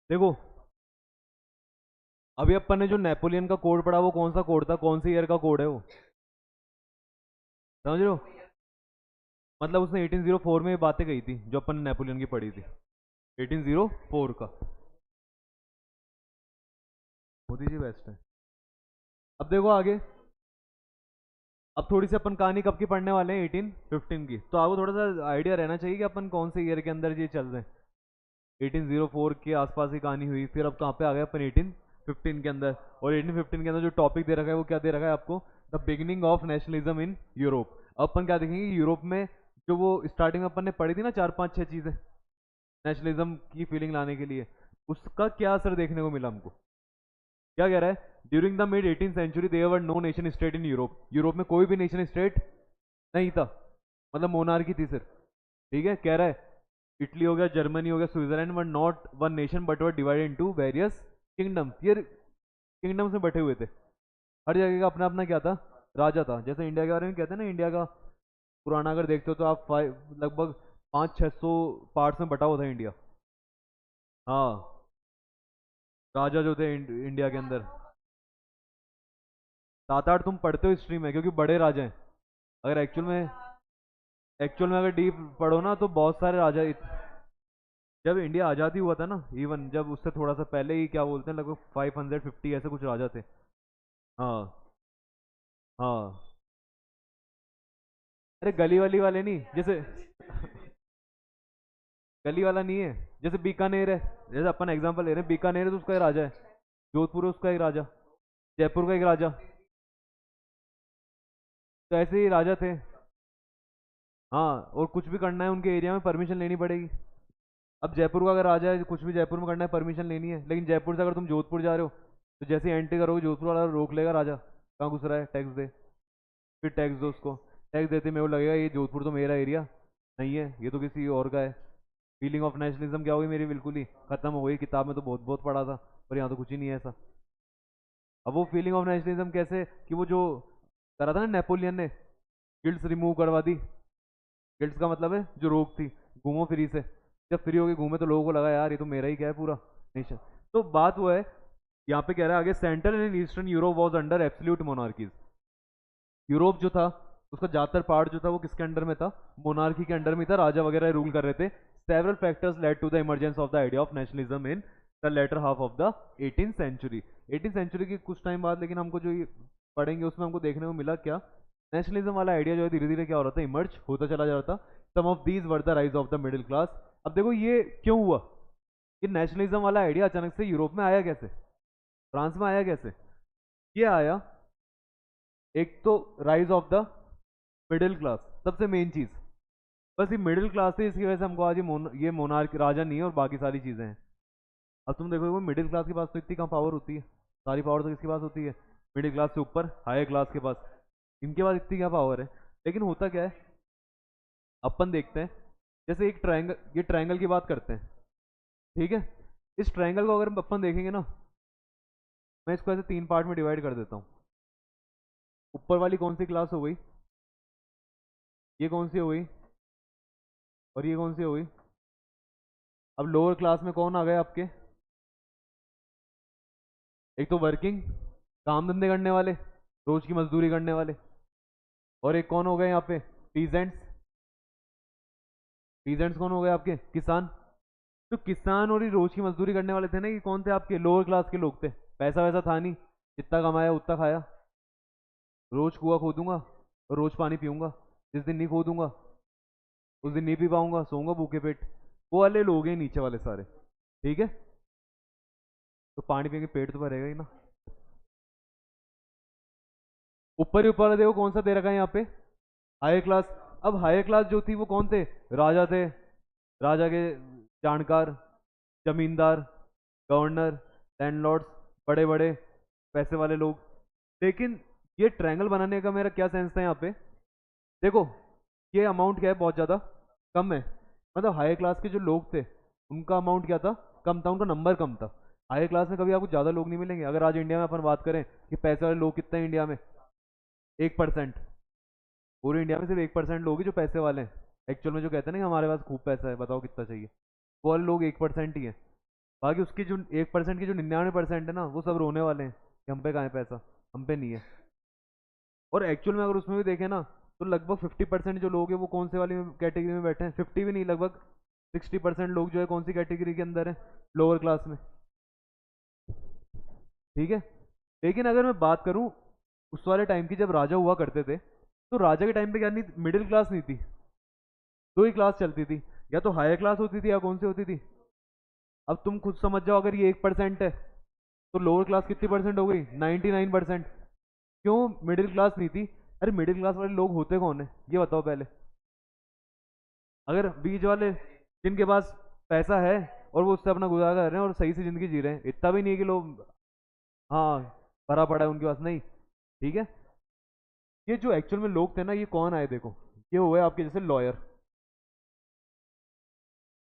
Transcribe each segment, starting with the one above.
देखो, अभी अपन ने जो नेपोलियन का कोड पढ़ा वो कौन सा कोड था, कौन सी ईयर का कोड है वो, समझ रहे हो? मतलब उसने 1804 में ये बातें कही थी जो अपन ने नेपोलियन की पढ़ी थी, 1804 का। मोदी जी बेस्ट है। अब देखो आगे, अब थोड़ी सी अपन कहानी कब की पढ़ने वाले हैं, 1815 की, तो आपको थोड़ा सा आइडिया रहना चाहिए कि अपन कौन से ईयर के अंदर ये चल रहे हैं। 1804 के आसपास ही कहानी हुई, फिर अब कहाँ पे आ गए अपन, 1815 के अंदर। और 1815 के अंदर जो टॉपिक दे रखा है वो क्या दे रखा है आपको, the beginning of nationalism in Europe. अब अपन क्या देखेंगे, यूरोप में जो वो स्टार्टिंग में अपन ने पढ़ी थी ना, चार पांच छह चीजें नेशनलिज्म की फीलिंग लाने के लिए, उसका क्या असर देखने को मिला हमको। क्या कह रहा है, during the mid 18th century there were no nation state in Europe. Europe में कोई भी नेशन स्टेट नहीं था, मतलब मोनार्की थी सिर्फ। ठीक है, कह रहा है इटली हो गया, जर्मनी हो गया, Switzerland were not one nation but were divided into various kingdoms. ये किंगडम्स में बैठे हुए थे, हर जगह का अपना अपना क्या था, राजा था। जैसे इंडिया के बारे में कहते हैं ना, इंडिया का पुराना अगर देखते हो तो आप लगभग 500-600 पार्ट्स में बटा हुआ था इंडिया। हाँ, राजा जो थे इंडिया के अंदर, 7-8 तुम पढ़ते हो हिस्ट्री में क्योंकि बड़े राजा हैं। अगर एक्चुअल में अगर डीप पढ़ो ना तो बहुत सारे राजा जब इंडिया आज़ादी हुआ था ना, इवन जब उससे थोड़ा सा पहले ही क्या बोलते हैं, लगभग 550 ऐसे कुछ राजा थे। हाँ, हाँ। अरे गली वाली वाले नहीं, जैसे गली वाला नहीं है, जैसे बीकानेर है। जैसे अपन एग्जांपल ले रहे हैं, बीकानेर है तो उसका एक राजा है, जोधपुर है उसका एक राजा, जयपुर का एक राजा। तो ऐसे ही राजा थे। हाँ, और कुछ भी करना है उनके एरिया में परमिशन लेनी पड़ेगी। अब जयपुर का अगर राजा है, कुछ भी जयपुर में करना है परमिशन लेनी है, लेकिन जयपुर से अगर तुम जोधपुर जा रहे हो तो जैसे एंट्री करोगे जोधपुर वाला रोक लेगा, राजा कहाँ घुस रहा है, टैक्स दे। फिर टैक्स दो उसको, टैक्स देते मेरे को लगेगा ये जोधपुर तो मेरा एरिया नहीं है, ये तो किसी और का है। फीलिंग ऑफ नेशनलिज्म क्या होगी मेरी, बिल्कुल ही खत्म हो गई। किताब में तो बहुत बहुत पढ़ा था, पर यहाँ तो कुछ ही नहीं है ऐसा। अब वो फीलिंग ऑफ नेशनलिज्म कैसे, कि वो जो करा था ना नेपोलियन ने, गिल्ड्स रिमूव करवा दी। गिल्ड्स का मतलब है जो रोक थी, घूमो फ्री से। जब फ्री होके घूमे तो लोगों को लगा यार ये तो मेरा ही क्या है पूरा नेशन। तो बात वो है, यहाँ पे कह रहा है आगे, central and eastern Europe was under absolute monarchies. Europe जो था उसका ज्यादातर पार्ट जो था वो किसके अंडर में था, मोनार्की के अंडर में था, राजा वगैरह रूल कर रहे थे। Several factors led to the emergence of the idea of nationalism in the latter half of the 18th century. 18th century के कुछ टाइम बाद लेकिन हमको जो ये पढ़ेंगे उसमें हमको देखने को मिला क्या, नेशनलिज्म वाला आइडिया जो है धीरे धीरे क्या हो रहा था, इमर्ज होता चला जा रहा था। Some of these were the rise of the middle class. अब देखो ये क्यों हुआ, कि नेशनलिज्म वाला आइडिया अचानक से यूरोप में आया कैसे, फ्रांस में आया कैसे। ये आया, एक तो rise of the middle class, सबसे मेन चीज। बस ये मिडिल क्लास है, इसकी वजह से हमको आज ये मोनार्क राजा नहीं है और बाकी सारी चीजें हैं। अब तुम देखो मिडिल क्लास के पास तो इतनी कम पावर होती है, सारी पावर तो किसके पास होती है, मिडिल क्लास से ऊपर हायर क्लास के पास। इनके पास इतनी क्या पावर है। लेकिन होता क्या है, अपन देखते हैं, जैसे एक ट्रायंगल, ये ट्रायंगल की बात करते हैं, ठीक है। इस ट्रायंगल को अगर अपन देखेंगे ना, मैं इसको ऐसे 3 पार्ट में डिवाइड कर देता हूँ। ऊपर वाली कौन सी क्लास हो गई, ये कौन सी हो गई, और ये कौन सी हो गई। अब लोअर क्लास में कौन आ गए आपके, एक तो वर्किंग, काम धंधे करने वाले, रोज की मजदूरी करने वाले। और एक कौन हो गए यहाँ पे, पीजेंट्स। पीजेंट्स कौन हो गए आपके, किसान। तो किसान और ये रोज की मजदूरी करने वाले थे ना, ये कौन थे आपके, लोअर क्लास के लोग थे। पैसा वैसा था नहीं, जितना कमाया उतना खाया। रोज कुआं खोदूंगा और रोज पानी पीऊंगा, जिस दिन नहीं खोदूंगा उस दिन नहीं पी पाऊंगा, सोऊंगा भूखे पेट। वो वाले लोग हैं नीचे वाले सारे, ठीक है। तो पानी पियेंगे पेट तो भरेगा ही ना। ऊपर ही ऊपर देखो कौन सा दे रखा है यहाँ पे, हायर क्लास। अब हायर क्लास जो थी वो कौन थे, राजा थे, राजा के जानकार, जमींदार, गवर्नर, लैंडलॉर्ड्स, बड़े बड़े पैसे वाले लोग। लेकिन ये ट्रायंगल बनाने का मेरा क्या सेंस था यहाँ पे, देखो ये अमाउंट क्या है, बहुत ज़्यादा कम है। मतलब हायर क्लास के जो लोग थे उनका अमाउंट क्या था, कम था, उनका नंबर कम था। हायर क्लास में कभी आपको ज़्यादा लोग नहीं मिलेंगे। अगर आज इंडिया में अपन बात करें कि पैसे वाले लोग कितने हैं इंडिया में, 1%। पूरे इंडिया में सिर्फ 1% लोग ही जो पैसे वाले हैं। एक्चुअल में जो कहते हैं ना कि हमारे पास खूब पैसा है, बताओ कितना चाहिए, वो वाले लोग 1% ही है। बाकी उसकी जो 1% की जो 99% है ना, वो सब रोने वाले हैं कि हम पे कहाँ है पैसा, हम पे नहीं है। और एक्चुअल में अगर उसमें भी देखें ना, तो लगभग 50% जो लोग हैं वो कौन से वाली कैटेगरी में बैठे हैं, 50 भी नहीं, लगभग 60% लोग जो है कौन सी कैटेगरी के अंदर है, लोअर क्लास में। ठीक है। लेकिन अगर मैं बात करूं उस वाले टाइम की जब राजा हुआ करते थे, तो राजा के टाइम पे क्या नहीं, मिडिल क्लास नहीं थी, दो ही क्लास चलती थी, या तो हायर क्लास होती थी या कौन सी होती थी। अब तुम खुद समझ जाओ, अगर ये 1% है तो लोअर क्लास कितनी परसेंट हो गई, 99%। क्यों मिडिल क्लास नहीं थी? अरे मिडिल क्लास वाले लोग होते कौन है ये बताओ पहले। अगर बीच वाले जिनके पास पैसा है और वो उससे अपना गुजारा कर रहे हैं और सही से जिंदगी जी रहे हैं, इतना भी नहीं है कि लोग, हाँ, भरा पड़ा है उनके पास, नहीं। ठीक है। ये जो एक्चुअल में लोग थे ना, ये कौन आए देखो, ये हुए आपके जैसे लॉयर,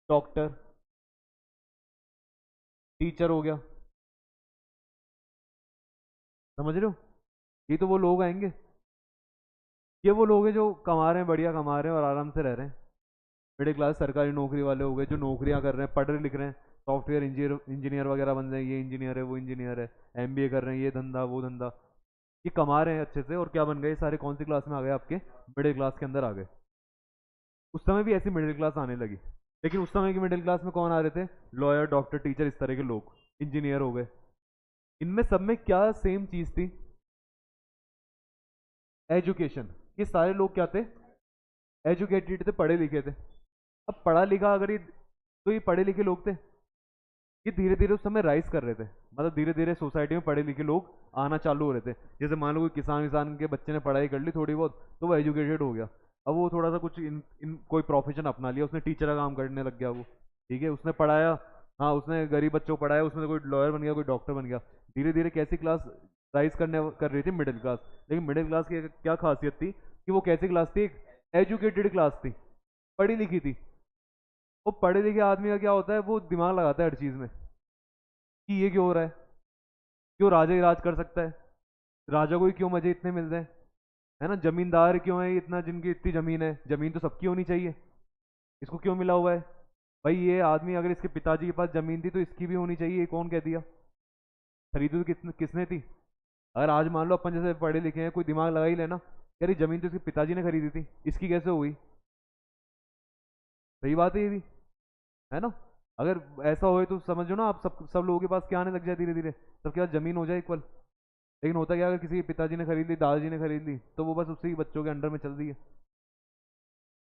डॉक्टर, टीचर हो गया, समझ रहे हो? ये तो वो लोग आएंगे, ये वो लोग हैं जो कमा रहे हैं, बढ़िया कमा रहे हैं और आराम से रह रहे हैं। मिडिल क्लास सरकारी नौकरी वाले हो गए, जो नौकरियां कर रहे हैं, पढ़ लिख रहे हैं, सॉफ्टवेयर इंजीनियर इंजीनियर वगैरह बन रहे हैं, ये इंजीनियर है वो इंजीनियर है, एमबीए कर रहे हैं, ये धंधा वो धंधा, ये कमा रहे हैं अच्छे से, और क्या बन गए सारे, कौन सी क्लास में आ गए, आपके मिडिल क्लास के अंदर आ गए। उस समय भी ऐसी मिडिल क्लास आने लगी, लेकिन उस समय की मिडिल क्लास में कौन आ रहे थे, लॉयर, डॉक्टर, टीचर, इस तरह के लोग, इंजीनियर हो गए। इनमें सब में क्या सेम चीज थी, एजुकेशन। ये सारे लोग क्या थे, एजुकेटेड थे, पढ़े लिखे थे। अब पढ़ा लिखा अगर ये, तो ये पढ़े लिखे लोग थे, ये धीरे धीरे उस समय राइज कर रहे थे, मतलब धीरे धीरे सोसाइटी में पढ़े लिखे लोग आना चालू हो रहे थे। जैसे मान लो कोई किसान विसान के बच्चे ने पढ़ाई कर ली थोड़ी बहुत, तो वो एजुकेटेड हो गया। अब वो थोड़ा सा कुछ इन कोई प्रोफेशन अपना लिया, उसने टीचर का काम करने लग गया वो। ठीक है, उसने पढ़ाया, हाँ, उसने गरीब बच्चों को पढ़ाया, उसमें से कोई लॉयर बन गया, कोई डॉक्टर बन गया। धीरे धीरे कैसी क्लास राइज करने कर रही थी, मिडिल क्लास। लेकिन मिडिल क्लास की क्या खासियत थी कि वो कैसी क्लास थी, एजुकेटेड क्लास थी, पढ़ी लिखी थी। वो पढ़े लिखे आदमी का क्या होता है, वो दिमाग लगाता है हर चीज में कि ये क्यों हो रहा है, क्यों राजा ही राज कर सकता है, राजा को ही क्यों मजे इतने मिल रहे हैं, है ना, जमींदार क्यों है इतना, जिनकी इतनी जमीन है, जमीन तो सबकी होनी चाहिए, इसको क्यों मिला हुआ है। भाई ये आदमी अगर इसके पिताजी के पास जमीन थी तो इसकी भी होनी चाहिए, ये कौन कह दिया, खरीदी तो किसने थी। अगर आज मान लो अपन जैसे पढ़े लिखे हैं, कोई दिमाग लगा ही लेना, यार ये जमीन तो इसके पिताजी ने खरीदी थी, इसकी कैसे हो गई। सही बात है ये भी, है ना। अगर ऐसा होए तो समझो ना, आप सब सब लोगों के पास क्या आने लग जाए, धीरे धीरे सबके पास जमीन हो जाए इक्वल। लेकिन होता क्या, अगर किसी के पिताजी ने खरीद ली, दादाजी ने खरीद ली, तो वो बस उसी बच्चों के अंडर में चल रही है।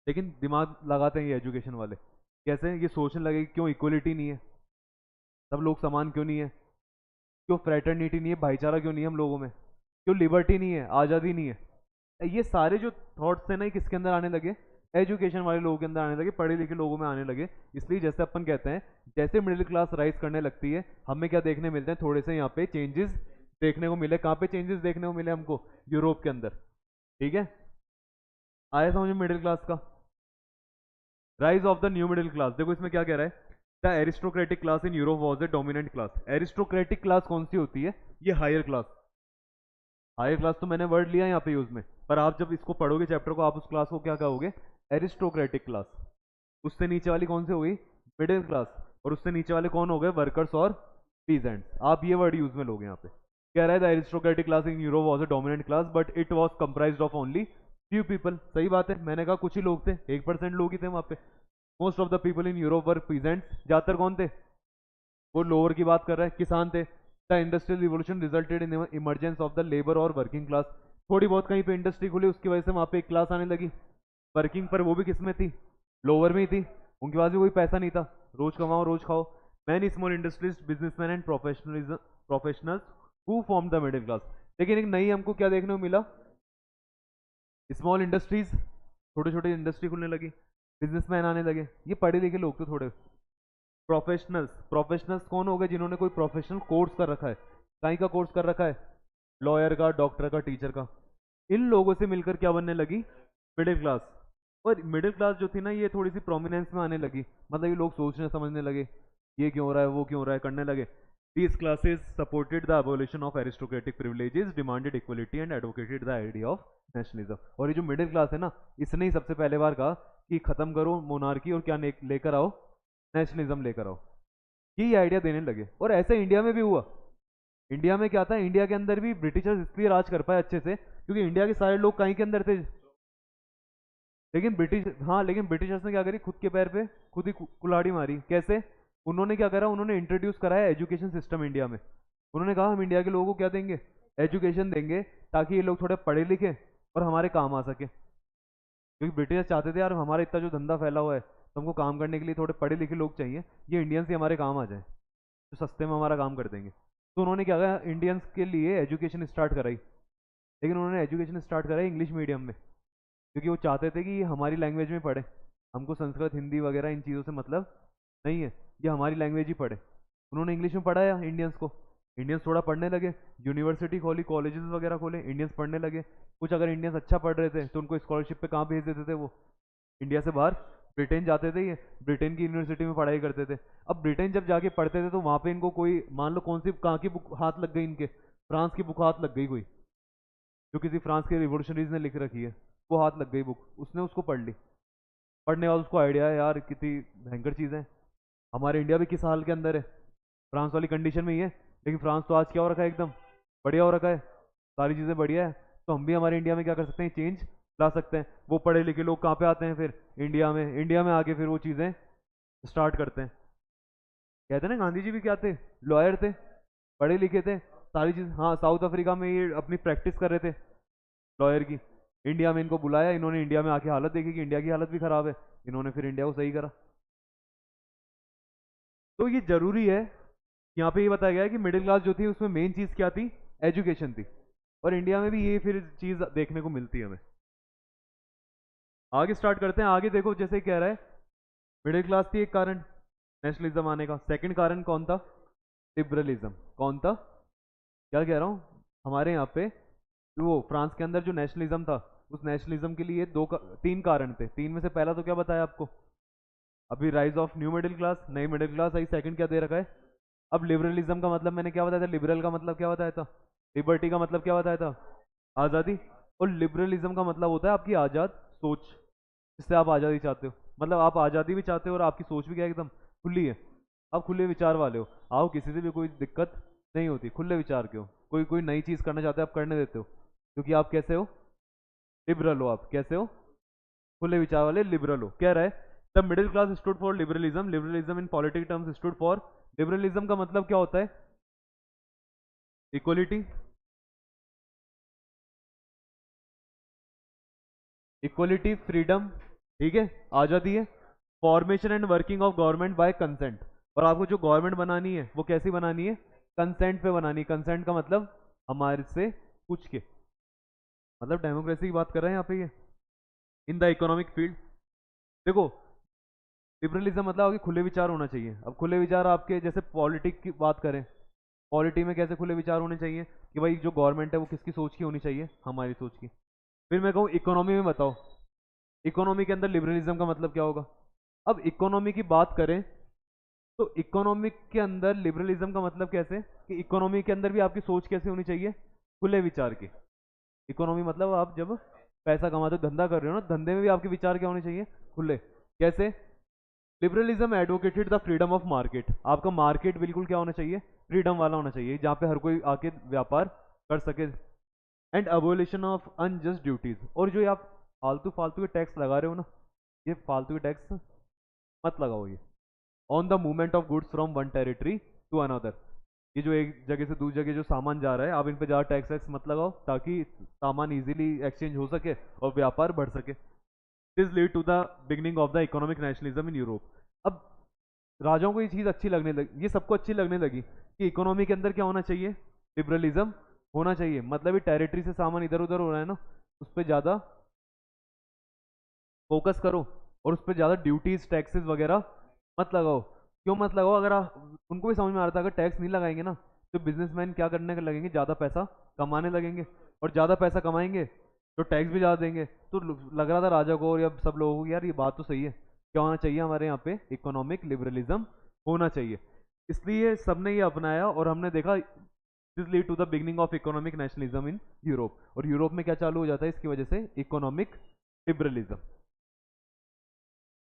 लेकिन दिमाग लगाते हैं ये एजुकेशन वाले, कैसे, ये सोचने लगे कि क्यों इक्वलिटी नहीं है, सब लोग समान क्यों नहीं है, क्यों फ्रेटर्निटी नहीं है, भाईचारा क्यों नहीं है हम लोगों में, क्यों लिबर्टी नहीं है, आज़ादी नहीं है। ये सारे जो थॉट्स है ना, ये किसके अंदर आने लगे, एजुकेशन वाले लोगों के अंदर आने लगे, पढ़े लिखे लोगों में आने लगे। इसलिए जैसे अपन कहते हैं, जैसे मिडिल क्लास राइज करने लगती है, हमें क्या देखने मिलते हैं, थोड़े से यहाँ पे चेंजेस देखने को मिले। कहाँ पे चेंजेस देखने को मिले हमको, यूरोप के अंदर। ठीक है, आया समझ में मिडिल क्लास का, rise of the new middle class. देखो इसमें क्या कह रहा है, the aristocratic class in Europe was a dominant class. Aristocratic class कौन सी होती है, ये हायर क्लास। हायर क्लास तो मैंने वर्ड लिया यहाँ पे यूज में, पर आप जब इसको पढ़ोगे चैप्टर को, आप उस क्लास को क्या कहोगे, एरिस्टोक्रेटिक क्लास। उससे नीचे वाली कौन सी हो गई, मिडिल क्लास। और उससे नीचे वाले कौन हो गए, वर्कर्स और पीजेंट्स। आप ये वर्ड यूज में लोगे यहाँ पे। कह रहा है the aristocratic class in Europe was a dominant class but it was comprised of only few people. सही बात है, मैंने कहा कुछ ही लोग थे, 1% लोग ही थे वहाँ पे। Most of the people in Europe were peasants. ज्यादातर कौन थे, वो लोअर की बात कर रहा है, किसान थे। The industrial revolution resulted in emergence of the labour और वर्किंग क्लास। थोड़ी बहुत कहीं पे इंडस्ट्री खुली, उसकी वजह से वहाँ पे एक क्लास आने लगी वर्किंग, पर वो भी किस में थी, लोअर में ही थी। उनके पास भी कोई पैसा नहीं था, रोज कमाओ रोज खाओ। Many small industries, businessman and professionals who form the middle class. लेकिन एक नई हमको क्या देखने को मिला, स्मॉल इंडस्ट्रीज, छोटे छोटे इंडस्ट्री खुलने लगी, बिजनेसमैन आने लगे, ये पढ़े लिखे लोग थे थोड़े। प्रोफेशनल्स, प्रोफेशनल्स कौन हो गए, जिन्होंने कोई प्रोफेशनल कोर्स कर रखा है, कहीं का कोर्स कर रखा है, लॉयर का, डॉक्टर का, टीचर का। इन लोगों से मिलकर क्या बनने लगी, मिडिल क्लास। और मिडिल क्लास जो थी ना, ये थोड़ी सी प्रोमिनेंस में आने लगी, मतलब ये लोग सोचने समझने लगे, ये क्यों हो रहा है, वो क्यों हो रहा है, करने लगे। These classes supported the abolition of aristocratic privileges, demanded equality and advocated the idea of nationalism। और ये जो मिडिल क्लास है ना, इसने ही सबसे पहले बार कहा कि खत्म करो मोनार्की और क्या लेकर आओ, नेशनलिज्म लेकर आओ। यही आइडिया देने लगे। और ऐसे इंडिया में भी हुआ। इंडिया में क्या था, इंडिया के अंदर भी ब्रिटिशर्स इसलिए राज कर पाए अच्छे से क्योंकि इंडिया के सारे लोग कहीं के अंदर थे। लेकिन ब्रिटिश, हाँ लेकिन ब्रिटिशर्स ने क्या करी, खुद के पैर पे खुद ही कुल्हाड़ी मारी। कैसे? उन्होंने क्या करा, उन्होंने इंट्रोड्यूस कराया एजुकेशन सिस्टम इंडिया में। उन्होंने कहा हम इंडिया के लोगों को क्या देंगे, एजुकेशन देंगे, ताकि ये लोग थोड़े पढ़े लिखे और हमारे काम आ सके। क्योंकि ब्रिटिश चाहते थे यार हमारा इतना जो धंधा फैला हुआ है तो हमको काम करने के लिए थोड़े पढ़े लिखे लोग चाहिए, ये इंडियंस ही हमारे काम आ जाए, तो सस्ते में हमारा काम कर देंगे। तो उन्होंने क्या कहा, इंडियंस के लिए एजुकेशन स्टार्ट कराई। लेकिन उन्होंने एजुकेशन स्टार्ट कराई इंग्लिश मीडियम में, क्योंकि वो चाहते थे कि ये हमारी लैंग्वेज में पढ़े। हमको संस्कृत हिंदी वगैरह इन चीज़ों से मतलब नहीं है, ये हमारी लैंग्वेज ही पढ़े। उन्होंने इंग्लिश में पढ़ाया इंडियंस को। इंडियंस थोड़ा पढ़ने लगे, यूनिवर्सिटी खोली, कॉलेजेस वगैरह खोले, इंडियंस पढ़ने लगे। कुछ अगर इंडियंस अच्छा पढ़ रहे थे तो उनको स्कॉलरशिप पे कहाँ भेज देते थे, वो इंडिया से बाहर ब्रिटेन जाते थे। ये ब्रिटेन की यूनिवर्सिटी में पढ़ाई करते थे। अब ब्रिटेन जब जाके पढ़ते थे तो वहाँ पे इनको कोई, मान लो कौन सी कहाँ की बुक हाथ लग गई, इनके फ्रांस की बुक हाथ लग गई कोई, जो किसी फ्रांस के रिवोल्यूशनरीज ने लिख रखी है, वो हाथ लग गई बुक, उसने उसको पढ़ ली। पढ़ने वाला उसको आइडिया है यार कितनी भयंकर चीज़ है, हमारे इंडिया भी किस हाल के अंदर है, फ्रांस वाली कंडीशन में ही है। लेकिन फ्रांस तो आज क्या हो रखा है, एकदम बढ़िया हो रखा है, सारी चीज़ें बढ़िया है। तो हम भी हमारे इंडिया में क्या कर सकते हैं, चेंज ला सकते हैं। वो पढ़े लिखे लोग कहाँ पे आते हैं फिर, इंडिया में आके फिर वो चीज़ें स्टार्ट करते हैं। कहते हैं ना गांधी जी भी क्या थे, लॉयर थे, पढ़े लिखे थे, सारी चीज़। हाँ साउथ अफ्रीका में ये अपनी प्रैक्टिस कर रहे थे लॉयर की। इंडिया में इनको बुलाया, इन्होंने इंडिया में आके हालत देखी कि इंडिया की हालत भी खराब है, इन्होंने फिर इंडिया को सही करा। तो ये जरूरी है, यहाँ पे ये बताया गया है कि मिडिल क्लास जो थी उसमें मेन चीज़ क्या थी, एजुकेशन थी। और इंडिया में भी ये फिर चीज़ देखने को मिलती है हमें। आगे स्टार्ट करते हैं। आगे देखो जैसे कह रहा है, मिडिल क्लास थी एक कारण नेशनलिज्म आने का। सेकंड कारण कौन था, लिबरलिज्म। कौन था, क्या कह रहा हूँ, हमारे यहाँ पे वो फ्रांस के अंदर जो नेशनलिज्म था, उस नेशनलिज्म के लिए तीन कारण थे। तीन में से पहला तो क्या बताया आपको, अभी rise of new middle class, नई मिडिल क्लास आई। सेकंड क्या दे रखा है, अब लिबरलिज्म का मतलब मैंने क्या बताया था, लिबरल का मतलब क्या बताया था, लिबर्टी का मतलब क्या बताया था, आज़ादी। और लिबरलिज्म का मतलब होता है आपकी आज़ाद सोच, जिससे आप आज़ादी चाहते हो। मतलब आप आज़ादी भी चाहते हो और आपकी सोच भी क्या एकदम खुली है, आप खुले विचार वाले हो, आओ किसी से भी कोई दिक्कत नहीं होती, खुले विचार के हो। कोई कोई नई चीज़ करना चाहते हो आप करने देते हो, क्योंकि आप कैसे हो, लिबरल हो। आप कैसे हो, खुले विचार वाले लिबरल हो। कह रहा है the middle class stood for liberalism, liberalism in politic terms stood for, liberalism का मतलब क्या होता है, इक्वलिटी, इक्वलिटी फ्रीडम, ठीक है, आज़ादी है। Formation and working of government by consent, और आपको जो गवर्नमेंट बनानी है वो कैसी बनानी है, कंसेंट पे बनानी है। कंसेंट का मतलब हमारे से पूछ के, मतलब डेमोक्रेसी की बात कर रहे हैं यहाँ पे ये। इन द इकोनॉमिक फील्ड, देखो लिबरलिज्म मतलब आपके खुले विचार होना चाहिए। अब खुले विचार आपके, जैसे पॉलिटिक की बात करें, पॉलिटी में कैसे खुले विचार होने चाहिए कि भाई जो गवर्नमेंट है वो किसकी सोच की होनी चाहिए, हमारी सोच की। फिर मैं कहूँ इकोनॉमी में बताओ, इकोनॉमी के अंदर लिबरलिज्म का मतलब क्या होगा। अब इकोनॉमी की बात करें तो इकोनॉमी के अंदर लिबरलिज्म का मतलब कैसे, कि इकोनॉमी के अंदर भी आपकी सोच कैसे होनी चाहिए, खुले विचार की। इकोनॉमी मतलब आप जब पैसा कमाते हो, धंधा कर रहे हो ना, धंधे में भी आपके विचार क्या होने चाहिए, खुले। कैसे, liberalism advocated the freedom of market, आपका मार्केट बिल्कुल क्या होना चाहिए, फ्रीडम वाला होना चाहिए, जहाँ पे हर कोई आके व्यापार कर सके। And abolition of unjust duties, और जो ये आप फालतू फालतू के टैक्स लगा रहे हो ना, ये फालतू के टैक्स मत लगाओ। ये on the movement of goods from one territory to another, ये जो एक जगह से दूसरी जगह जो सामान जा रहा है, आप इन पे ज़्यादा टैक्स वैक्स मत लगाओ, ताकि सामान इजीली एक्सचेंज हो सके और व्यापार बढ़ सके। This lead to the beginning of the economic nationalism in Europe. अब राजाओं को ये चीज़ अच्छी लगने लगी, ये सबको अच्छी लगने लगी कि इकोनॉमी के अंदर क्या होना चाहिए, लिबरलिज्म होना चाहिए। मतलब ये टेरिटरी से सामान इधर उधर हो रहा है ना, उस पर ज़्यादा फोकस करो और उस पर ज़्यादा ड्यूटीज टैक्सेस वगैरह मत लगाओ। क्यों मत लगाओ, अगर आप, उनको भी समझ में आ रहा था अगर टैक्स नहीं लगाएंगे ना तो बिजनेसमैन क्या करने लगेंगे, ज़्यादा पैसा कमाने लगेंगे, और ज़्यादा पैसा कमाएंगे तो टैक्स भी ज़्यादा देंगे। तो लग रहा था राजा को और या सब लोगों को, यार ये बात तो सही है, क्या होना चाहिए हमारे यहाँ पे, इकोनॉमिक लिबरलिज्म होना चाहिए। इसलिए सबने ये अपनाया और हमने देखा this lead to the beginning of economic nationalism in Europe. और यूरोप में क्या चालू हो जाता है इसकी वजह से, इकोनॉमिक लिबरलिज्म।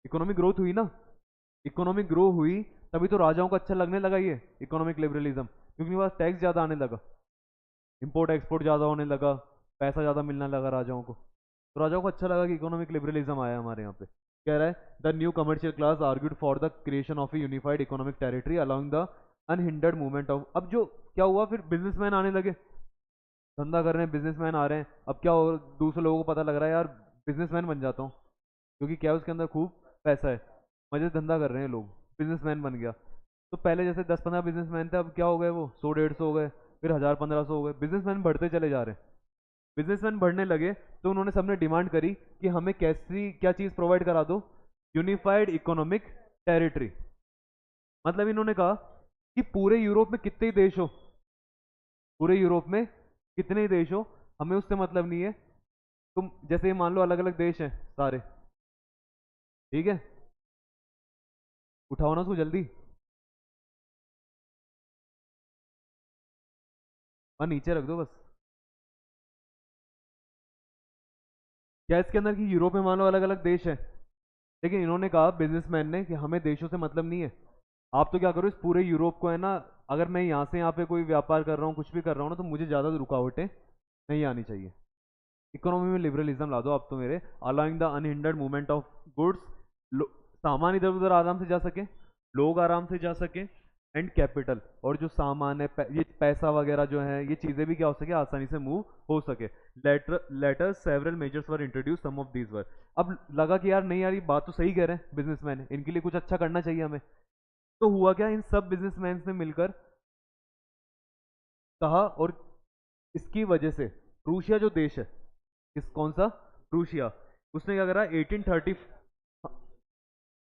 इकोनॉमिक ग्रोथ हुई ना, इकोनॉमिक ग्रो हुई तभी तो राजाओं को अच्छा लगने लगा ये इकोनॉमिक लिबरलिज्म, क्योंकि उनके पास टैक्स ज़्यादा आने लगा, इंपोर्ट एक्सपोर्ट ज़्यादा होने लगा, पैसा ज़्यादा मिलने लगा राजाओं को। तो राजाओं को अच्छा लगा कि इकोनॉमिक लिबरलिज्म आया हमारे यहाँ पे। कह रहा है the new commercial class argued for the creation of A unified economic territory allowing the unhindered movement of. अब जो क्या हुआ, फिर बिजनेसमैन आने लगे, धंधा कर रहे हैं, बिजनेसमैन आ रहे हैं। अब क्या हो, दूसरे लोगों को पता लग रहा है यार बिजनेसमैन बन जाता हूँ, क्योंकि क्या है उसके अंदर खूब पैसा है, मजे से धंधा कर रहे हैं लोग, बिजनेसमैन बन गया। तो पहले जैसे 10-15 बिजनेसमैन थे, अब क्या हो गए, वो 100-150 हो गए, फिर 1000-1500 हो गए, बिजनेसमैन बढ़ते चले जा रहे हैं। बिजनेसमैन बढ़ने लगे तो उन्होंने सबने डिमांड करी कि हमें कैसी क्या चीज़ प्रोवाइड करा दो, यूनिफाइड इकोनॉमिक टेरिटरी। मतलब इन्होंने कहा कि पूरे यूरोप में कितने ही देश हो, पूरे यूरोप में कितने ही देश हो, हमें उससे मतलब नहीं है। तुम जैसे मान लो अलग अलग देश हैं सारे, ठीक है, उठाओ ना उसको जल्दी, और नीचे रख दो बस। क्या इसके अंदर कि यूरोप में मान लो अलग अलग देश है, लेकिन इन्होंने कहा बिजनेसमैन ने कि हमें देशों से मतलब नहीं है, आप तो क्या करो, इस पूरे यूरोप को है ना, अगर मैं यहाँ से यहाँ पे कोई व्यापार कर रहा हूँ, कुछ भी कर रहा हूँ ना, तो मुझे ज़्यादा रुकावटें नहीं आनी चाहिए। इकोनॉमी में लिबरलिज्म ला दो आप तो मेरे, allowing the unhindered movement of goods, सामान इधर उधर आराम से जा सके, लोग आराम से जा सके, एंड कैपिटल, और जो सामान है ये पैसा वगैरह जो है, ये चीज़ें भी क्या हो सके, आसानी से मूव हो सके। Later several measures were introduce, some of these were. अब लगा कि यार नहीं यार, ये बात तो सही कह रहे हैं बिजनेसमैन, इनके लिए कुछ अच्छा करना चाहिए हमें। तो हुआ क्या, इन सब बिजनेसमैन ने मिलकर कहा, और इसकी वजह से रूसिया जो देश है, इस कौन सा, रूसिया, उसने क्या करा 1830,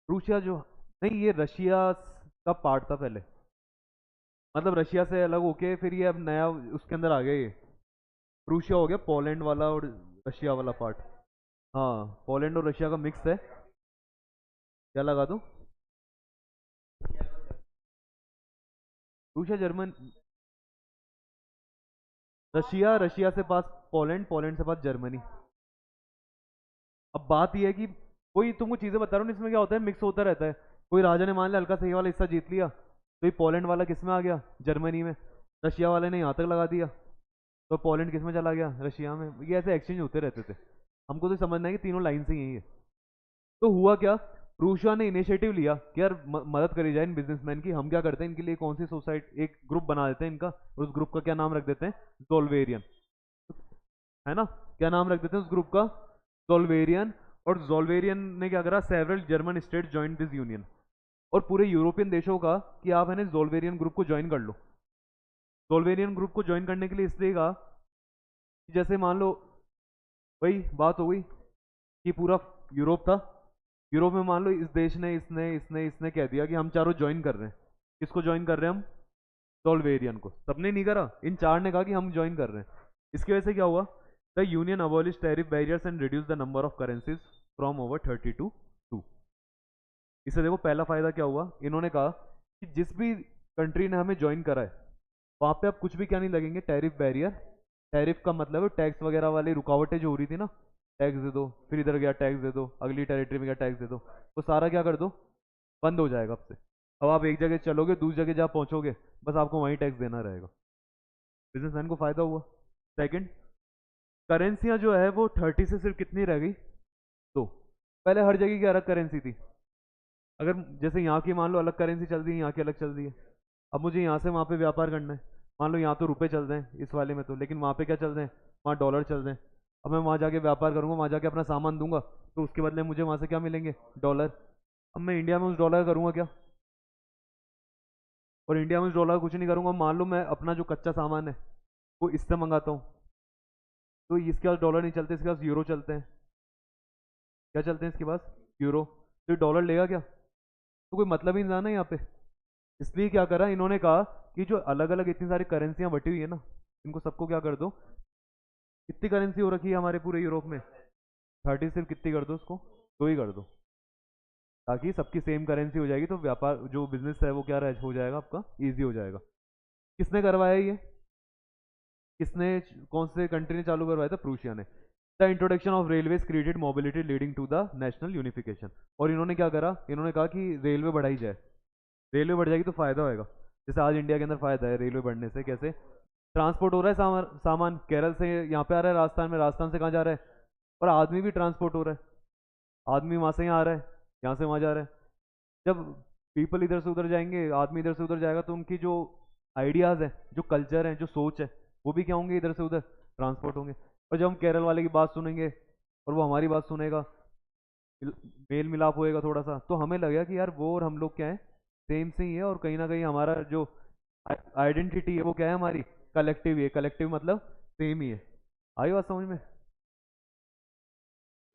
रूसिया जो, नहीं ये रशिया का पार्ट था पहले, मतलब रशिया से अलग होके फिर ये अब नया उसके अंदर आ गया, ये रूसिया हो गया, पोलैंड वाला और रशिया वाला पार्ट। हाँ, पोलैंड और रशिया का मिक्स है। क्या लगा दूं, रूसिया जर्मन, रशिया, रशिया से पास पोलैंड, पोलैंड से पास जर्मनी। अब बात यह है कि कोई तुमको चीजें बता रहा हूँ, इसमें क्या होता है, मिक्स होता रहता है। कोई राजा ने मान लिया हल्का सही वाला हिस्सा जीत लिया, तो ये पोलैंड वाला किस में आ गया, जर्मनी में, रशिया वाले ने यहाँ तक लगा दिया, तो पोलैंड किस में चला गया, रशिया में। ये ऐसे एक्सचेंज होते रहते थे। हमको तो समझना है कि तीनों लाइन से यही है। तो हुआ क्या, रूसिया ने इनिशिएटिव लिया कि यार मदद करी जाए इन बिजनेसमैन की। हम क्या करते हैं, इनके लिए कौन सी सोसाइटी, एक ग्रुप बना देते हैं इनका, और उस ग्रुप का क्या नाम रख देते हैं, जोल्वेरियन, है ना। क्या नाम रख देते हैं उस ग्रुप का, जोल्वेरियन। और जोल्वेरियन ने क्या करा, several German state join this union, और पूरे यूरोपियन देशों का कि आप है ना जोल्वेरियन ग्रुप को ज्वाइन कर लो। जोल्वेरियन ग्रुप को ज्वाइन करने के लिए इसलिए कहा कि जैसे मान लो, वही बात हो गई कि पूरा यूरोप था, यूरोप में मान लो इस देश ने, इसने कह दिया कि हम चारों ज्वाइन कर रहे हैं। किसको ज्वाइन कर रहे हैं हम, जोल्वेरियन को। सबने नहीं करा, इन चार ने कहा कि हम ज्वाइन कर रहे हैं। इसकी वजह से क्या हुआ, the union abolish tariff barriers and reduce the number of currencies from over 30 to 2। इससे देखो पहला फायदा क्या हुआ, इन्होंने कहा कि जिस भी कंट्री ने हमें ज्वाइन करा है, वहां पे अब कुछ भी क्या नहीं लगेंगे, टैरिफ बैरियर। टैरिफ का मतलब है टैक्स वगैरह वाली रुकावटें जो हो रही थी ना, टैक्स दे दो, फिर इधर गया टैक्स दे दो, अगली टेरिटरी में गया टैक्स दे दो, वो सारा क्या कर दो, बंद हो जाएगा अब से। अब आप एक जगह चलोगे, दूसरी जगह जहाँ पहुंचोगे, बस आपको वहीं टैक्स देना रहेगा। बिजनेसमैन को फायदा हुआ। सेकंड, करेंसियां जो है वो 30 से सिर्फ कितनी रह गई, दो। पहले हर जगह की अलग करेंसी थी, अगर जैसे यहाँ की मान लो अलग करेंसी चल रही है, यहाँ की अलग चल रही है। अब मुझे यहाँ से वहाँ पे व्यापार करना है, मान लो यहाँ तो रुपए चल रहे हैं इस वाले में तो, लेकिन वहाँ पे क्या चल रहे हैं, वहाँ डॉलर चल रहे हैं। अब मैं वहाँ जाके व्यापार करूँगा, वहाँ जाके अपना सामान दूंगा, तो उसके बदले मुझे वहाँ से क्या मिलेंगे, डॉलर। अब मैं इंडिया में उस डॉलर का करूँगा क्या, और इंडिया में उस डॉलर का कुछ नहीं करूँगा। मान लो मैं अपना जो कच्चा सामान है वो इससे मंगाता हूँ, तो इसके पास डॉलर नहीं चलते, इसके पास यूरो चलते हैं। क्या चलते हैं इसके पास, यूरो। तो ये डॉलर लेगा क्या, तो कोई मतलब ही नहीं था ना यहाँ पे। इसलिए क्या करा इन्होंने, कहा कि जो अलग अलग इतनी सारी करेंसियां बटी हुई है ना, इनको सबको क्या कर दो, कितनी करेंसी हो रखी है हमारे पूरे यूरोप में, 30 सिर्फ कितनी कर दो उसको, दो ही कर दो, ताकि सबकी सेम करेंसी हो जाएगी, तो व्यापार जो बिजनेस है वो क्या हो जाएगा आपका, ईजी हो जाएगा। किसने करवाया ये, किसने, कौन से कंट्री ने चालू करवाया था, प्रूशिया ने। The introduction of railway created mobility leading to the national unification. और इन्होंने क्या करा, इन्होंने कहा कि रेलवे बढ़ाई जाए, रेलवे बढ़ जाएगी तो फायदा होएगा। जैसे आज इंडिया के अंदर फायदा है रेलवे बढ़ने से, कैसे? ट्रांसपोर्ट हो रहा है सामान केरल से यहाँ पे आ रहा है, राजस्थान में, राजस्थान से कहाँ जा रहा है, और आदमी भी ट्रांसपोर्ट हो रहा है, आदमी वहां से यहाँ आ रहा है, यहाँ से वहां जा रहा है। जब पीपल इधर से उधर जाएंगे, आदमी इधर से उधर जाएगा, तो उनकी जो आइडियाज है, जो कल्चर है, जो सोच है, वो भी क्या होंगे, इधर से उधर ट्रांसपोर्ट होंगे। और जब हम केरल वाले की बात सुनेंगे और वो हमारी बात सुनेगा, मेल मिलाप होएगा थोड़ा सा, तो हमें लगेगा कि यार वो और हम लोग क्या है, सेम से ही है, और कहीं ना कहीं हमारा जो आइडेंटिटी है वो क्या है, हमारी कलेक्टिव है। कलेक्टिव मतलब सेम ही है। आई बात समझ में?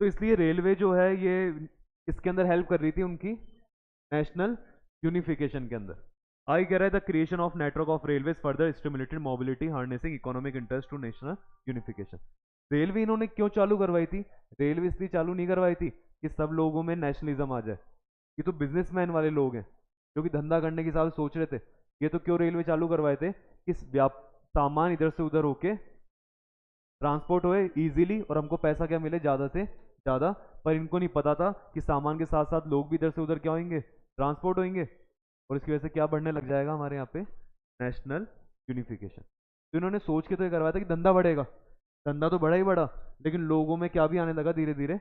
तो इसलिए रेलवे जो है ये इसके अंदर हेल्प कर रही थी उनकी नेशनल यूनिफिकेशन के अंदर। आई कह रहा है the creation of network of railway further stimulated mobility harnessing economic interest to national unification. Railway इन्होंने क्यों चालू करवाई थी? रेलवे इसलिए चालू नहीं करवाई थी कि सब लोगों में नेशनलिज्म आ जाए। ये तो बिजनेसमैन वाले लोग हैं जो कि धंधा करने के हिसाब से सोच रहे थे। ये तो क्यों रेलवे चालू करवाए थे कि सामान इधर से उधर होके ट्रांसपोर्ट होए इजीली और हमको पैसा क्या मिले, ज़्यादा से ज़्यादा। पर इनको नहीं पता था कि सामान के साथ साथ लोग भी इधर से उधर क्या होंगे, ट्रांसपोर्ट होंगे, और इसकी वजह से क्या बढ़ने लग जाएगा हमारे यहाँ पे, नेशनल यूनिफिकेशन। तो इन्होंने सोच के तो ये करवाया था कि धंधा बढ़ेगा, धंधा तो बढ़ा ही बढ़ा, लेकिन लोगों में क्या भी आने लगा, धीरे धीरे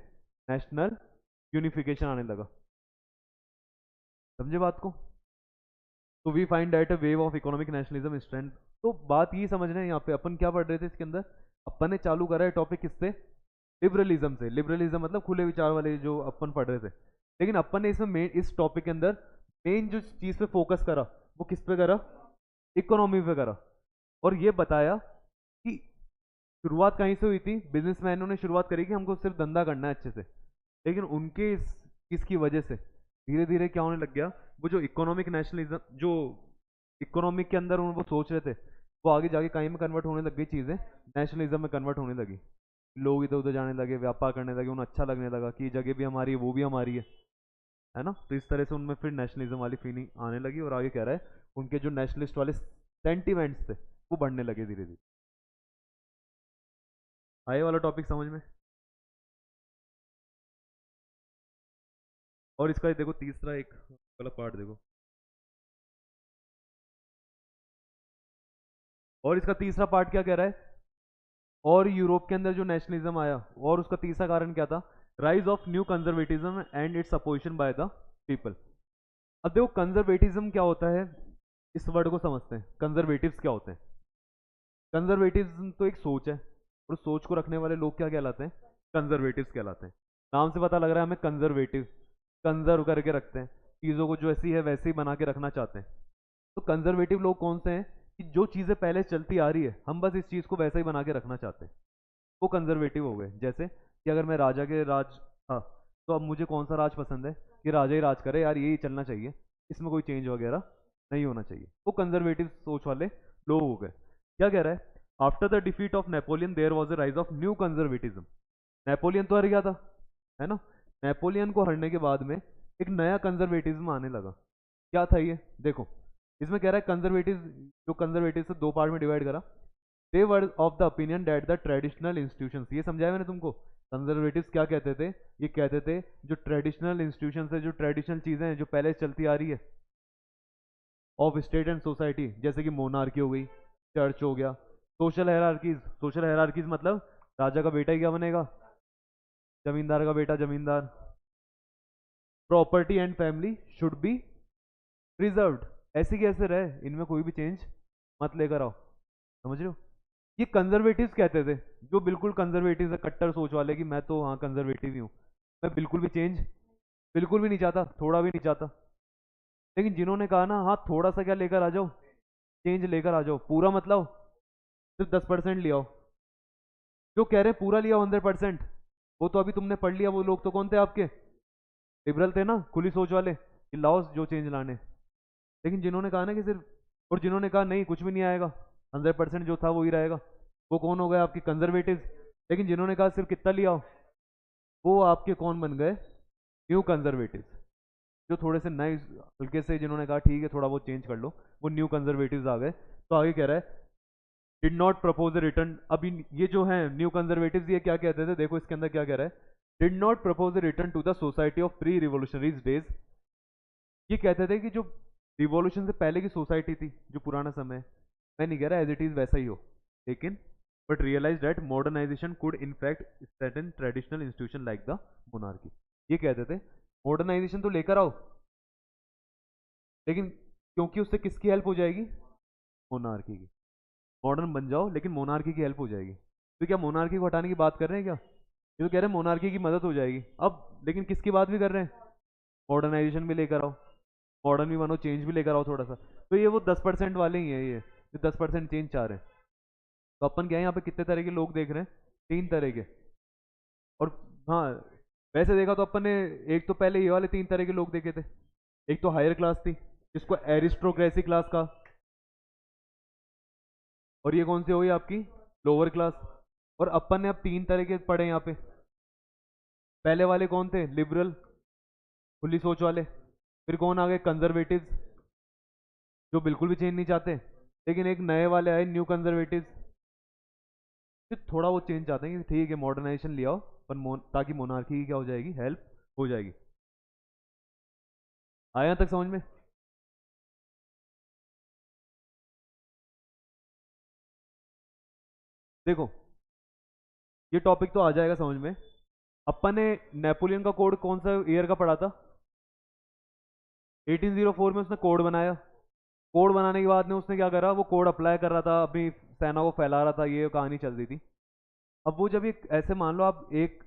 नेशनल यूनिफिकेशन आने लगा। समझे बात को? तो we find that a wave of economic nationalism strength. तो बात ये समझना है यहाँ पे, अपन क्या पढ़ रहे थे इसके अंदर, अपन ने चालू करा है टॉपिक किससे, लिबरलिज्म से। लिबरलिज्म मतलब खुले विचार वाले जो अपन पढ़ रहे थे। लेकिन अपन ने इसमें मेन, इस टॉपिक के अंदर मेन जो चीज पे फोकस करा वो किस पे करा, इकोनॉमी पे करा। और ये बताया कि शुरुआत कहीं से हुई थी, बिजनेसमैनों ने शुरुआत करी कि हमको सिर्फ धंधा करना है अच्छे से, लेकिन उनके इसकी वजह से धीरे धीरे क्या होने लग गया, वो जो इकोनॉमिक नेशनलिज्म, जो इकोनॉमिक के अंदर वो सोच रहे थे, वो आगे जाके कहीं में कन्वर्ट होने लग गई, चीज़ें नेशनलिज्म में कन्वर्ट होने लगी। लोग इधर उधर जाने लगे, व्यापार करने लगे, उन्हें अच्छा लगने लगा कि ये जगह भी हमारी है, वो भी हमारी है ना। तो इस तरह से उनमें फिर नेशनलिज्म वाली फीलिंग आने लगी, और आगे कह रहा है उनके जो नेशनलिस्ट वाले सेंटिमेंट्स थे वो बढ़ने लगे धीरे धीरे। आए वाला टॉपिक समझ में? और इसका देखो तीसरा एक वाला पार्ट देखो, और इसका तीसरा पार्ट क्या कह रहा है, और यूरोप के अंदर जो नेशनलिज्म आया, और उसका तीसरा कारण क्या था, rise of new conservatism and it's opposition by the people. अब देखो कंजर्वेटिज्म क्या होता है, इस वर्ड को समझते हैं। कंजर्वेटिव्स क्या होते हैं? कंजर्वेटिज्म तो एक सोच है, और उस सोच को रखने वाले लोग क्या कहलाते हैं, कंजर्वेटिव्स कहलाते हैं। नाम से पता लग रहा है हमें, कंजर्वेटिव, कंजर्व करके रखते हैं चीज़ों को, जो ऐसी है वैसे ही बना के रखना चाहते हैं। तो कंजर्वेटिव लोग कौन से हैं कि जो चीज़ें पहले चलती आ रही है, हम बस इस चीज़ को वैसा ही बना के रखना चाहते हैं, वो कंजर्वेटिव हो गए। जैसे कि अगर मैं राजा के राज था, तो अब मुझे कौन सा राज पसंद है कि राजा ही राज करे, यार यही चलना चाहिए, इसमें कोई चेंज वगैरह नहीं होना चाहिए। वो कंजर्वेटिव सोच वाले लोग हो गए। क्या कह रहा है, after the defeat of Napoleon there was a rise of new conservatism. Napoleon तो हार गया था, है ना। नेपोलियन को हरने के बाद में एक नया कंजर्वेटिज्म आने लगा। क्या था ये देखो, इसमें कह रहा है कंजर्वेटिव, जो कंजर्वेटिव से दो पार्ट में डिवाइड करा। They were of the opinion that the traditional institutions, ये समझाया मैंने तुमको। कंजर्वेटिव्स क्या कहते थे, ये कहते थे जो ट्रेडिशनल इंस्टीट्यूशंस है, जो ट्रेडिशनल चीजें हैं जो पहले चलती आ रही है, ऑफ स्टेट एंड सोसाइटी, जैसे कि मोनार्की हो गई, चर्च हो गया, सोशल हायरार्कीज। सोशल हायरार्कीज मतलब राजा का बेटा ही क्या बनेगा, जमींदार का बेटा जमींदार। Property and family should be preserved, ऐसे कैसे रहे, इनमें कोई भी चेंज मत लेकर आओ। समझ रहे हो? ये कंजर्वेटिव्स कहते थे, जो बिल्कुल कंजर्वेटिव है, कट्टर सोच वाले कि मैं तो हाँ कंजर्वेटिव ही हूँ, मैं बिल्कुल भी चेंज बिल्कुल भी नहीं चाहता, थोड़ा भी नहीं चाहता। लेकिन जिन्होंने कहा ना हाँ थोड़ा सा क्या लेकर आ जाओ, चेंज लेकर आ जाओ, पूरा मत लाओ, सिर्फ 10% ले आओ, जो कह रहे हैं पूरा लिया 100%, वो तो अभी तुमने पढ़ लिया। वो लोग तो कौन थे आपके, लिबरल थे ना, खुली सोच वाले कि लाओ जो चेंज लाने। लेकिन जिन्होंने कहा ना कि सिर्फ, और जिन्होंने कहा नहीं कुछ भी नहीं आएगा, 100% जो था वो ही रहेगा, वो कौन हो गए आपके कंजर्वेटिव। लेकिन जिन्होंने कहा सिर्फ कितना लिया, वो आपके कौन बन गए, न्यू कंजर्वेटिव। जो थोड़े से नए हल्के से, जिन्होंने कहा ठीक है थोड़ा बहुत चेंज कर लो, वो न्यू कंजर्वेटिव्स आ गए। तो आगे कह रहा है did not propose a return. अभी ये जो है न्यू कंजर्वेटिव्स, ये क्या कहते थे, देखो इसके अंदर क्या कह रहा है, did not propose a return to the society of pre revolutionaries days. ये कहते थे कि जो रिवॉल्यूशन से पहले की सोसाइटी थी जो पुराना समय है, मैं नहीं कह रहा एज इट इज वैसा ही हो, लेकिन but realise that modernisation could in fact certain traditional institution like the monarchy. ये कहते थे मॉडर्नाइजेशन तो लेकर आओ, लेकिन क्योंकि उससे किसकी हेल्प हो जाएगी, मोनार्की की। मॉडर्न बन जाओ लेकिन मोनार्की की हेल्प हो जाएगी। तो क्या मोनार्की को हटाने की बात कर रहे हैं क्या, ये तो कह रहे हैं मोनार्की की मदद हो जाएगी। अब लेकिन किसकी बात भी कर रहे हैं, मॉडर्नाइजेशन भी लेकर आओ, मॉडर्न भी बनो, चेंज भी लेकर आओ थोड़ा सा। तो ये वो 10% वाले ही हैं, ये 10% चेंज चाह रहे हैं। तो अपन क्या है यहाँ पे कितने तरह के लोग देख रहे हैं, 3 तरह के। और हाँ, वैसे देखा तो अपन ने एक तो पहले ये वाले 3 तरह के लोग देखे थे। एक तो हायर क्लास थी जिसको एरिस्टोक्रेसी क्लास का, और ये कौन सी हो गई आपकी लोअर क्लास। और अपन ने अब 3 तरह के पढ़े यहाँ पे। पहले वाले कौन थे, लिबरल, खुली सोच वाले। फिर कौन आ गए, कंजर्वेटिव, जो बिल्कुल भी चेंज नहीं चाहते। लेकिन एक नए वाले आए, न्यू कंजर्वेटिव, फिर थोड़ा वो चेंज चाहते हैं कि ठीक है मॉडर्नाइजेशन ले आओ, पर ताकि मोनार्की की क्या हो जाएगी, हेल्प हो जाएगी। आया यहाँ तक समझ में। देखो ये टॉपिक तो आ जाएगा समझ में। अपन ने नेपोलियन का कोड कौन सा ईयर का पढ़ा था, 1804 में उसने कोड बनाया। कोड बनाने के बाद में उसने क्या करा, वो कोड अप्लाई कर रहा था, अपनी सेना को फैला रहा था, ये कहानी चल रही थी। अब वो जब एक ऐसे मान लो आप एक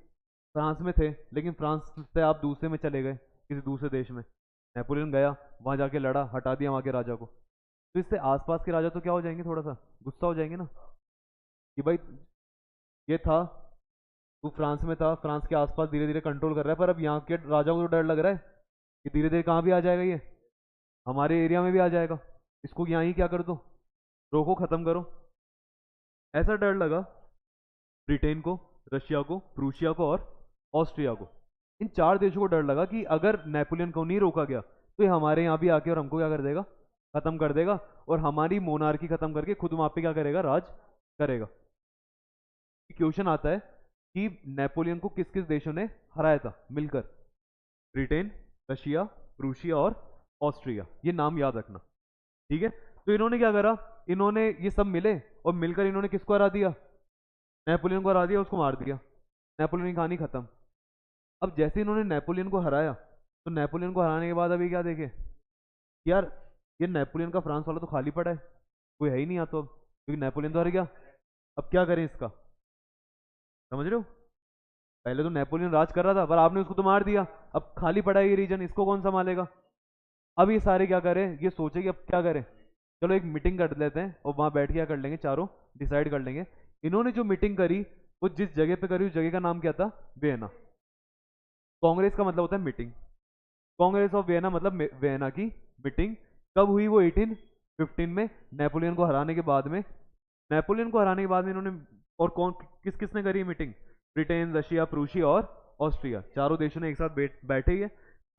फ्रांस में थे, लेकिन फ्रांस से आप दूसरे में चले गए, किसी दूसरे देश में। नेपोलियन गया वहां जाके लड़ा, हटा दिया वहां के राजा को। तो इससे आसपास के राजा तो क्या हो जाएंगे, थोड़ा सा गुस्सा हो जाएंगे ना, कि भाई ये था, तू फ्रांस में था, फ्रांस के आसपास धीरे धीरे कंट्रोल कर रहा है, पर अब यहाँ के राजाओं को तो डर लग रहा है कि धीरे धीरे कहाँ भी आ जाएगा, ये हमारे एरिया में भी आ जाएगा, इसको यहाँ ही क्या कर दो, रोको, खत्म करो। ऐसा डर लगा ब्रिटेन को, रशिया को, प्रूशिया को और ऑस्ट्रिया को। इन 4 देशों को डर लगा कि अगर नेपोलियन को नहीं रोका गया तो ये हमारे यहाँ भी आके और हमको क्या कर देगा, खत्म कर देगा, और हमारी मोनार्की खत्म करके खुद वहां पे क्या करेगा, राज करेगा। क्वेश्चन आता है कि नेपोलियन को किस किस देशों ने हराया था मिलकर, ब्रिटेन, रशिया, प्रूशिया और ऑस्ट्रिया, ये नाम याद रखना, ठीक है। तो इन्होंने क्या करा, इन्होंने ये सब मिले और मिलकर इन्होंने किसको हरा दिया, नेपोलियन को हरा दिया, उसको मार दिया। नेपोलियन की कहानी खत्म। अब जैसे इन्होंने नेपोलियन को हराया, तो नेपोलियन को हराने के बाद अभी क्या देखे, यार ये नेपोलियन का फ्रांस वाला तो खाली पड़ा है, कोई है ही नहीं यहाँ तो, अब क्योंकि नेपोलियन तो हार गया। अब क्या करें इसका, समझ रहे हो। पहले तो नेपोलियन राज कर रहा था, पर आपने उसको तो मार दिया, अब खाली पड़ा है ये रीजन, इसको कौन संभालेगा। अब ये सारे क्या करें, ये सोचे कि अब क्या करें, चलो एक मीटिंग कर लेते हैं और वहां बैठ के क्या कर लेंगे, चारों डिसाइड कर लेंगे। इन्होंने जो मीटिंग करी वो जिस जगह पे करी उस जगह का नाम क्या था, वियना। कांग्रेस का मतलब होता है मीटिंग, कांग्रेस ऑफ वियना मतलब वियना की मीटिंग। कब हुई वो, 1815 में, नेपोलियन को हराने के बाद में। नेपोलियन को हराने के बाद में इन्होंने, और कौन किस किस ने करी मीटिंग, ब्रिटेन, रशिया, प्रूशिया और ऑस्ट्रिया, चारों देशों ने एक साथ बैठे ही है।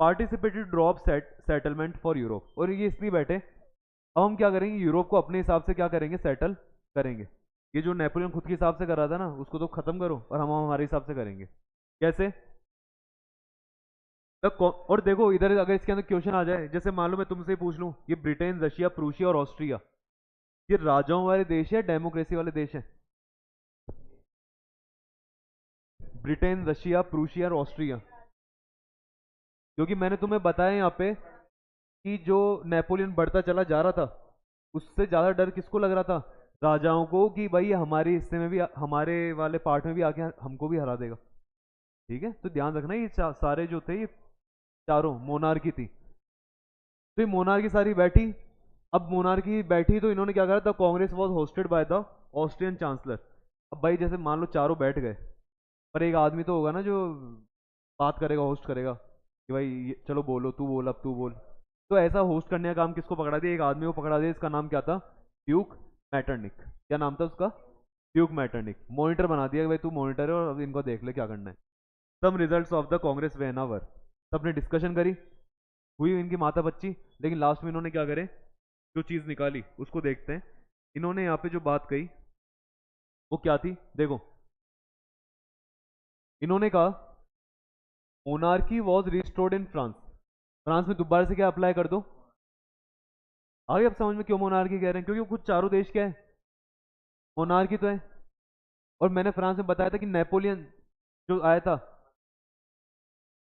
Participated drop settlement for Europe, और ये इसलिए बैठे, अब हम क्या करेंगे, यूरोप को अपने हिसाब से क्या करेंगे, सेटल करेंगे। ये जो नेपोलियन खुद के हिसाब से कर रहा था ना, उसको तो खत्म करो और हम हमारे हिसाब से करेंगे। कैसे, और देखो इधर अगर इसके अंदर क्वेश्चन आ जाए, जैसे मान लो मैं तुमसे ही पूछ लूं, ये ब्रिटेन, रशिया, प्रूशिया और ऑस्ट्रिया, ये राजाओं वाले देश है, डेमोक्रेसी वाले देश है। ब्रिटेन, रशिया, प्रूशिया और ऑस्ट्रिया, क्योंकि मैंने तुम्हें बताया यहाँ पे कि जो नेपोलियन बढ़ता चला जा रहा था, उससे ज्यादा डर किसको लग रहा था, राजाओं को, कि भाई ये हमारे हिस्से में भी, हमारे वाले पार्ट में भी आके हमको भी हरा देगा। ठीक है, तो ध्यान रखना ये सारे जो थे, ये चारों मोनार्की थी। तो ये मोनार्की सारी बैठी। अब मोनार्की बैठी तो इन्होंने क्या करा था, Congress was hosted by the Austrian chancellor. अब भाई जैसे मान लो चारों बैठ गए, पर एक आदमी तो होगा ना जो बात करेगा, होस्ट करेगा, कि भाई चलो बोलो, तू बोल, अब तू बोल। तो ऐसा होस्ट करने का काम किसको पकड़ा दिया, एक आदमी को पकड़ा दिया, इसका नाम क्या था, ड्यूक मैटरनिक। क्या नाम था उसका, ड्यूक मैटरनिक। मॉनिटर बना दिया कि भाई तू मॉनिटर है और अब इनको देख ले क्या करना है। सम रिजल्ट्स ऑफ द कांग्रेस वेनावर, सबने डिस्कशन करी, हुई इनकी माथा बच्ची, लेकिन लास्ट में इन्होंने क्या करे, जो चीज निकाली उसको देखते हैं। इन्होंने यहाँ पे जो बात कही वो क्या थी, देखो इन्होंने कहा monarchy was restored in France. France में दोबारा से क्या अप्लाई कर दो, आगे अब समझ में क्यों मोनार्की कह रहे हैं, क्योंकि वो खुद चारों देश क्या है, मोनार्की तो है। और मैंने फ्रांस में बताया था कि नेपोलियन जो आया था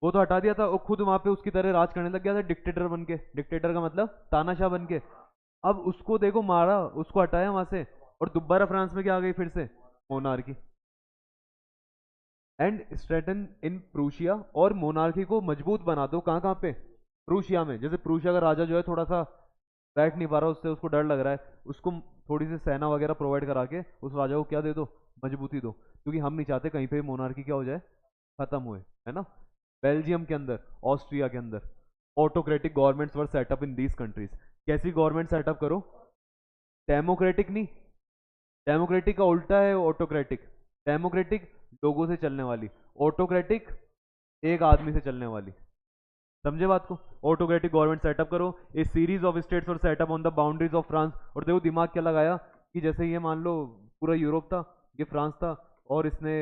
वो तो हटा दिया था, वो खुद वहां पे उसकी तरह राज करने लग गया था डिक्टेटर बन के। डिक्टेटर का मतलब तानाशाह बन के। अब उसको देखो मारा, उसको हटाया वहां से, और दोबारा फ्रांस में क्या आ गई फिर से, monarchy. And strengthen in Prussia, और मोनार्की को मजबूत बना दो कहाँ कहाँ पे, प्रूशिया में। जैसे प्रूशिया का राजा जो है थोड़ा सा बैठ नहीं पा रहा, उससे उसको डर लग रहा है, उसको थोड़ी सी सेना वगैरह प्रोवाइड करा के उस राजा को क्या दे दो, मजबूती दो, क्योंकि हम नहीं चाहते कहीं पे मोनार्की क्या हो जाए, खत्म हुए, है ना। बेल्जियम के अंदर, ऑस्ट्रिया के अंदर autocratic governments were set up in these countries. कैसी गवर्नमेंट सेटअप करो, डेमोक्रेटिक नहीं, डेमोक्रेटिक का उल्टा है ऑटोक्रेटिक। डेमोक्रेटिक लोगों से चलने वाली, ऑटोक्रेटिक एक आदमी से चलने वाली। समझे बात को। ऑटोक्रेटिक गवर्नमेंट सेटअप करो, ए सीरीज ऑफ स्टेट्स और setup on the boundaries of France. और देखो दिमाग क्या लगाया, कि जैसे ये मान लो पूरा यूरोप था, ये फ्रांस था, और इसने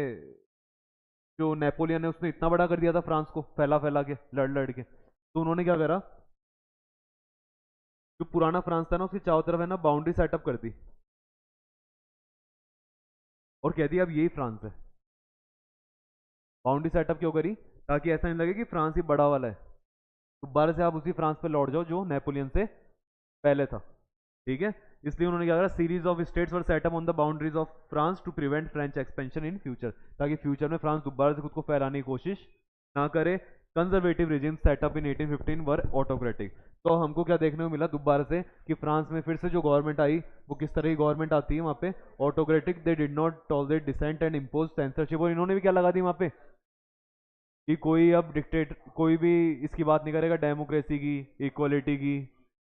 जो नेपोलियन है उसने इतना बड़ा कर दिया था फ्रांस को, फैला फैला के, लड़ लड़ के। तो उन्होंने क्या करा, जो पुराना फ्रांस था ना उसकी चारों तरफ है ना बाउंड्री सेटअप कर दी, और कह दिया अब यही फ्रांस है। बाउंड्री सेटअप क्यों करी, ताकि ऐसा नहीं लगे कि फ्रांस ही बड़ा वाला है, दोबारा से आप उसी फ्रांस पे लौट जाओ जो नेपोलियन से पहले था। ठीक है, इसलिए उन्होंने क्या करा, series of states were set up on the boundaries of France to prevent French expansion in future, ताकि फ्यूचर में फ्रांस दोबारा से खुद को फैलाने की कोशिश ना करे। Conservative regime set up in 1815 were autocratic. तो हमको क्या देखने को मिला दोबारा से, कि फ्रांस में फिर से जो गवर्नमेंट आई वो किस तरह की गवर्नमेंट आती है वहाँ पे, autocratic. They did not tolerate dissent and impose censorship. और इन्होंने भी क्या लगा दी वहाँ पे, कि कोई अब डिक्टेट, कोई भी इसकी बात नहीं करेगा, डेमोक्रेसी की, इक्वलिटी की,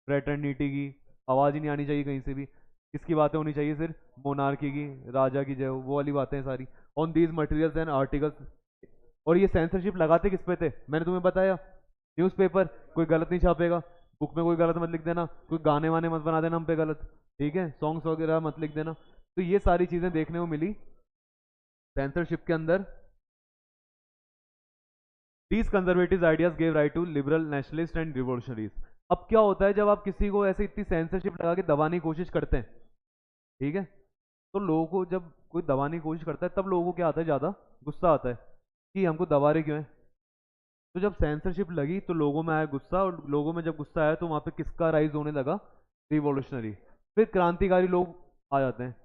फ्रेटर्निटी की, आवाज़ ही नहीं आनी चाहिए कहीं से भी। किसकी बातें होनी चाहिए, सिर्फ मोनार्की की, राजा की, जो वो वाली बातें हैं सारी। On these materials and articles. और ये सेंसरशिप लगाते किस पे थे, मैंने तुम्हें बताया, न्यूज़पेपर। कोई गलत नहीं छापेगा, बुक में कोई गलत मत लिख देना, कोई गाने वाने मत बना देना हम पे गलत, ठीक है, सॉन्ग्स वगैरह मत लिख देना। तो ये सारी चीज़ें देखने को मिली सेंसरशिप के अंदर। These conservative ideas gave right to liberal nationalists and revolutionaries। अब क्या होता है जब आप किसी को ऐसे इतनी सेंसरशिप लगा के दबाने की कोशिश करते हैं, ठीक है, तो लोगों को जब कोई दबाने की कोशिश करता है तब लोगों को क्या आता है, ज़्यादा गुस्सा आता है कि हमको दबा रहे क्यों है। तो जब सेंसरशिप लगी तो लोगों में आया गुस्सा, और लोगों में जब गुस्सा आया तो वहाँ पे किसका राइज होने लगा, रिवॉल्यूशनरी। फिर क्रांतिकारी लोग आ जाते हैं,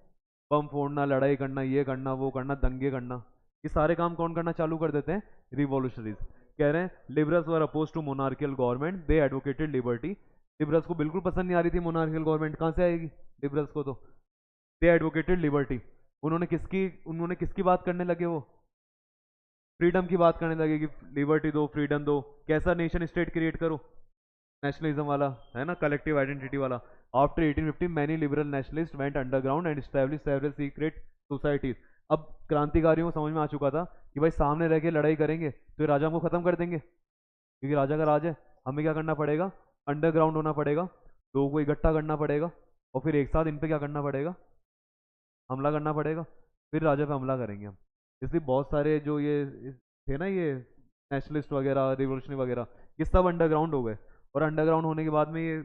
बम फोड़ना, लड़ाई करना, ये करना, वो करना, दंगे करना। ये सारे काम कौन करना चालू कर देते हैं, रिवॉल्यूशनरीज। कह रहे हैं liberals were oppose to monarchial government, they advocated liberty. Liberals को बिल्कुल पसंद नहीं आ रही थी मोनार्कियल गवर्नमेंट, कहाँ से आएगी लिबरल्स को तो। दे एडवोकेटेड लिबर्टी। उन्होंने किसकी बात करने लगे, वो फ्रीडम की बात करने लगे, कि लिबर्टी दो, फ्रीडम दो, कैसा नेशन स्टेट क्रिएट करो, नेशनलिज्म वाला, है ना, कलेक्टिव आइडेंटिटी वाला। After 1850 many liberal nationalist went underground and establish several secret societies. अब क्रांतिकारियों को समझ में आ चुका था कि भाई सामने रह के लड़ाई करेंगे तो ये राजा को खत्म कर देंगे, क्योंकि राजा का राज है। हमें क्या करना पड़ेगा, अंडरग्राउंड होना पड़ेगा, लोगों को इकट्ठा करना पड़ेगा, और फिर एक साथ इन पे क्या करना पड़ेगा, हमला करना पड़ेगा, फिर राजा पे हमला करेंगे हम। इसलिए बहुत सारे जो ये थे ना, ये नेशनलिस्ट वगैरह, रिवोल्यूशनरी वगैरह, ये सब अंडरग्राउंड हो गए। और अंडरग्राउंड होने के बाद में ये,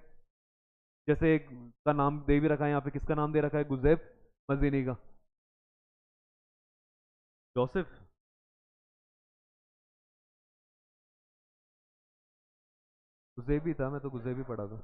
जैसे एक का नाम दे भी रखा है यहाँ पे, किसका नाम दे रखा है, गुज़ैफ मज़ीनी का, जोसेफ। गुज़ैफ भी था, मैं तो गुज़ैफ भी पढ़ा था।